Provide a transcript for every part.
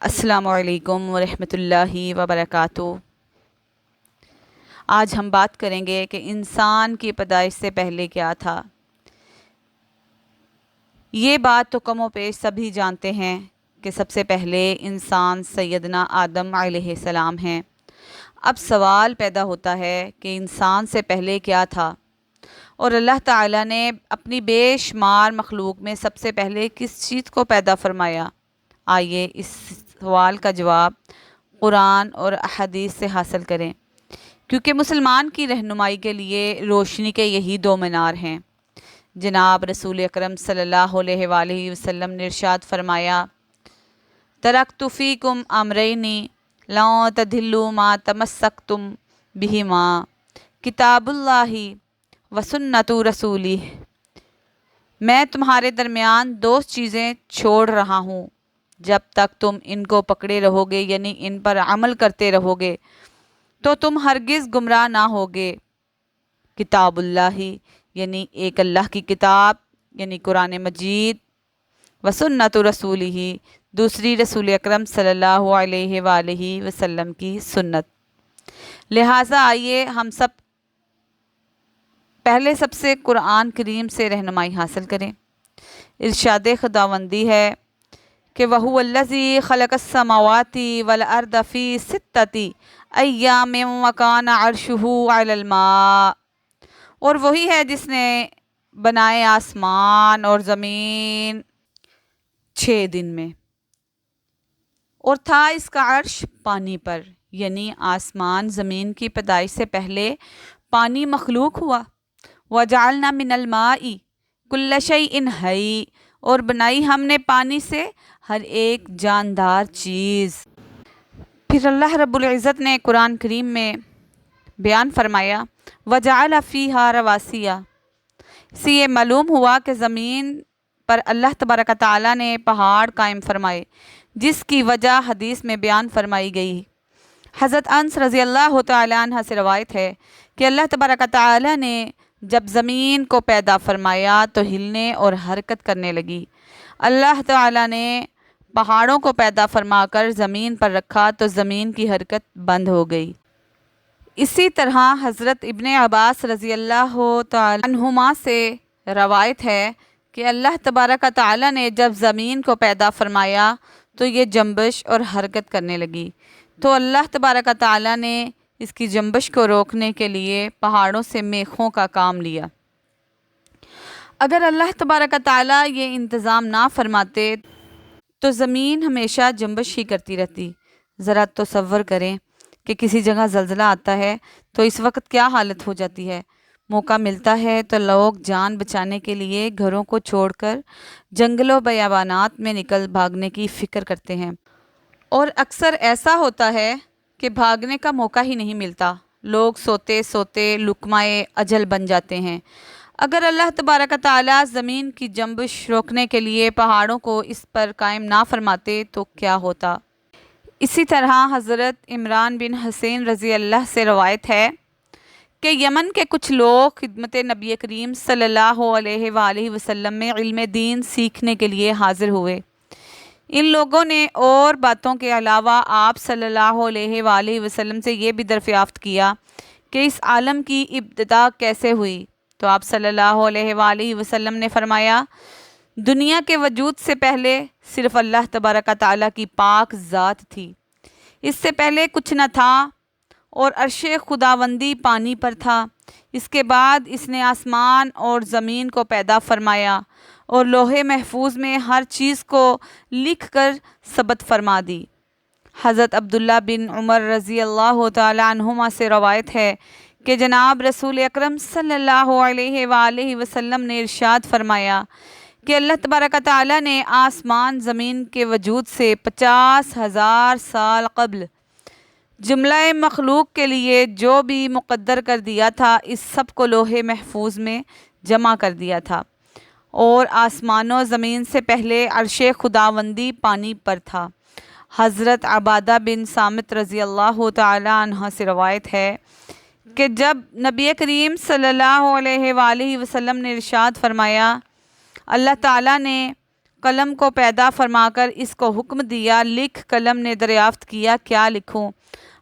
السلام علیکم ورحمۃ اللہ وبرکاتہ۔ آج ہم بات کریں گے کہ انسان کی پیدائش سے پہلے کیا تھا۔ یہ بات تو کم و بیش سبھی جانتے ہیں کہ سب سے پہلے انسان سیدنا آدم علیہ السلام ہیں۔ اب سوال پیدا ہوتا ہے کہ انسان سے پہلے کیا تھا، اور اللہ تعالیٰ نے اپنی بے شمار مخلوق میں سب سے پہلے کس چیز کو پیدا فرمایا۔ آئیے اس سوال کا جواب قرآن اور احادیث سے حاصل کریں، کیونکہ مسلمان کی رہنمائی کے لیے روشنی کے یہی دو مینار ہیں۔ جناب رسول اکرم صلی اللہ علیہ وآلہ وسلم نے ارشاد فرمایا، ترکت فیکم امرین لن تضلوا ما تمسکتم بہما کتاب اللہ و سنت رسولہ۔ میں تمہارے درمیان دو چیزیں چھوڑ رہا ہوں، جب تک تم ان کو پکڑے رہو گے، یعنی ان پر عمل کرتے رہو گے، تو تم ہرگز گمراہ نہ ہوگے۔ کتاب اللہ یعنی ایک اللہ کی کتاب یعنی قرآن مجید، و سنت رسولہ دوسری رسول اکرم صلی اللہ علیہ وآلہ وسلم کی سنت۔ لہٰذا آئیے ہم سب سے قرآن کریم سے رہنمائی حاصل کریں۔ ارشاد خداوندی ہے کہ وَهُوَ الَّذِي خَلَقَ السَّمَاوَاتِ وَالْأَرْضَ فِي سِتَّةِ أَيَّامٍ وَكَانَ عَرْشُهُ عَلَى الْمَاءِ، اور وہی ہے جس نے بنائے آسمان اور زمین 6 دن میں، اور تھا اس کا عرش پانی پر، یعنی آسمان زمین کی پیدائش سے پہلے پانی مخلوق ہوا۔ وَجَعَلْنَا مِنَ الْمَاءِ كُلَّ شَيْءٍ حَيٍّ، اور بنائی ہم نے پانی سے ہر ایک جاندار چیز۔ پھر اللہ رب العزت نے قرآن کریم میں بیان فرمایا، وَجَعَلَ فِيهَا رَوَاسِيَ، اس سے یہ معلوم ہوا کہ زمین پر اللہ تبارک تعالیٰ نے پہاڑ قائم فرمائے، جس کی وجہ حدیث میں بیان فرمائی گئی۔ حضرت انس رضی اللہ تعالیٰ عنہ سے روایت ہے کہ اللہ تبارک تعالیٰ نے جب زمین کو پیدا فرمایا تو ہلنے اور حرکت کرنے لگی۔ اللہ تعالیٰ نے پہاڑوں کو پیدا فرما کر زمین پر رکھا تو زمین کی حرکت بند ہو گئی۔ اسی طرح حضرت ابن عباس رضی اللہ تعالیٰ عنہما سے روایت ہے کہ اللہ تبارک تعالیٰ نے جب زمین کو پیدا فرمایا تو یہ جنبش اور حرکت کرنے لگی، تو اللہ تبارک تعالیٰ نے اس کی جنبش کو روکنے کے لیے پہاڑوں سے میخوں کا کام لیا۔ اگر اللہ تبارک تعالیٰ یہ انتظام نہ فرماتے تو زمین ہمیشہ جنبش ہی کرتی رہتی۔ ذرا تصور کریں کہ کسی جگہ زلزلہ آتا ہے تو اس وقت کیا حالت ہو جاتی ہے۔ موقع ملتا ہے تو لوگ جان بچانے کے لیے گھروں کو چھوڑ کر جنگلوں بیابانات میں نکل بھاگنے کی فکر کرتے ہیں، اور اکثر ایسا ہوتا ہے کہ بھاگنے کا موقع ہی نہیں ملتا، لوگ سوتے سوتے لقمۂ اجل بن جاتے ہیں۔ اگر اللہ تبارک تعالیٰ زمین کی جنبش روکنے کے لیے پہاڑوں کو اس پر قائم نہ فرماتے تو کیا ہوتا۔ اسی طرح حضرت عمران بن حسین رضی اللہ سے روایت ہے کہ یمن کے کچھ لوگ خدمت نبی کریم صلی اللہ علیہ وآلہ وسلم میں علم دین سیکھنے کے لیے حاضر ہوئے۔ ان لوگوں نے اور باتوں کے علاوہ آپ صلی اللہ علیہ وآلہ وسلم سے یہ بھی دریافت کیا کہ اس عالم کی ابتدا کیسے ہوئی، تو آپ صلی اللہ علیہ وآلہ وسلم نے فرمایا، دنیا کے وجود سے پہلے صرف اللہ تبارک تعالیٰ کی پاک ذات تھی، اس سے پہلے کچھ نہ تھا، اور عرش خداوندی پانی پر تھا۔ اس کے بعد اس نے آسمان اور زمین کو پیدا فرمایا اور لوح محفوظ میں ہر چیز کو لکھ کر ثبت فرما دی۔ حضرت عبداللہ بن عمر رضی اللہ تعالیٰ عنہما سے روایت ہے کہ جناب رسول اکرم صلی اللہ علیہ وآلہ وسلم نے ارشاد فرمایا کہ اللہ تبارک تعالیٰ نے آسمان زمین کے وجود سے 50,000 سال قبل جملہ مخلوق کے لیے جو بھی مقدر کر دیا تھا، اس سب کو لوح محفوظ میں جمع کر دیا تھا، اور آسمان و زمین سے پہلے عرش خداوندی پانی پر تھا۔ حضرت عبادہ بن صامت رضی اللہ تعالیٰ عنہ سے روایت ہے کہ جب نبی کریم صلی اللہ علیہ وآلہ وسلم نے ارشاد فرمایا، اللہ تعالیٰ نے قلم کو پیدا فرما کر اس کو حکم دیا، لکھ۔ قلم نے دریافت کیا کیا لکھوں؟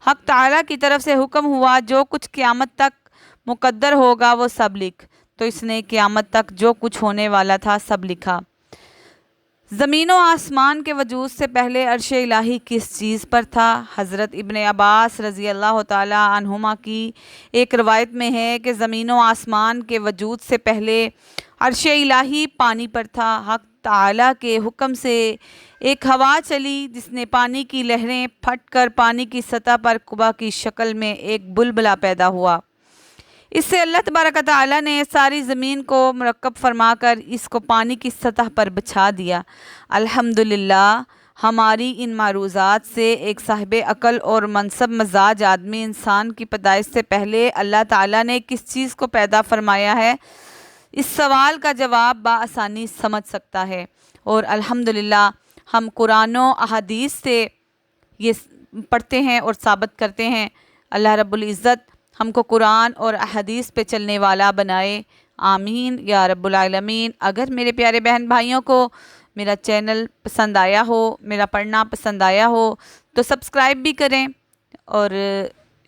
حق تعالیٰ کی طرف سے حکم ہوا جو کچھ قیامت تک مقدر ہوگا وہ سب لکھ۔ تو اس نے قیامت تک جو کچھ ہونے والا تھا سب لکھا۔ زمین و آسمان کے وجود سے پہلے عرش الہی کس چیز پر تھا؟ حضرت ابن عباس رضی اللہ تعالیٰ عنہما کی ایک روایت میں ہے کہ زمین و آسمان کے وجود سے پہلے عرش الہی پانی پر تھا۔ حق تعالیٰ کے حکم سے ایک ہوا چلی جس نے پانی کی لہریں پھٹ کر پانی کی سطح پر قبہ کی شکل میں ایک بلبلہ پیدا ہوا۔ اس سے اللہ تبارک تعالیٰ نے ساری زمین کو مرکب فرما کر اس کو پانی کی سطح پر بچھا دیا۔ الحمدللہ ہماری ان معروضات سے ایک صاحب عقل اور منصب مزاج آدمی انسان کی پیدائش سے پہلے اللہ تعالیٰ نے کس چیز کو پیدا فرمایا ہے، اس سوال کا جواب بآسانی سمجھ سکتا ہے۔ اور الحمدللہ ہم قرآن و احادیث سے یہ پڑھتے ہیں اور ثابت کرتے ہیں۔ اللہ رب العزت ہم کو قرآن اور احادیث پہ چلنے والا بنائے، آمین یا رب العالمین۔ اگر میرے پیارے بہن بھائیوں کو میرا چینل پسند آیا ہو، میرا پڑھنا پسند آیا ہو تو سبسکرائب بھی کریں اور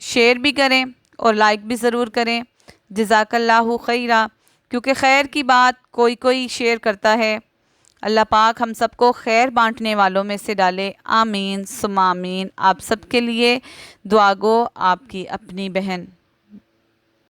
شیئر بھی کریں اور لائک بھی ضرور کریں۔ جزاک اللہ خیرہ، کیونکہ خیر کی بات کوئی شیئر کرتا ہے۔ اللہ پاک ہم سب کو خیر بانٹنے والوں میں سے ڈالے، آمین ثم آمین۔ آپ سب کے لیے دعا گو آپ کی اپنی بہن۔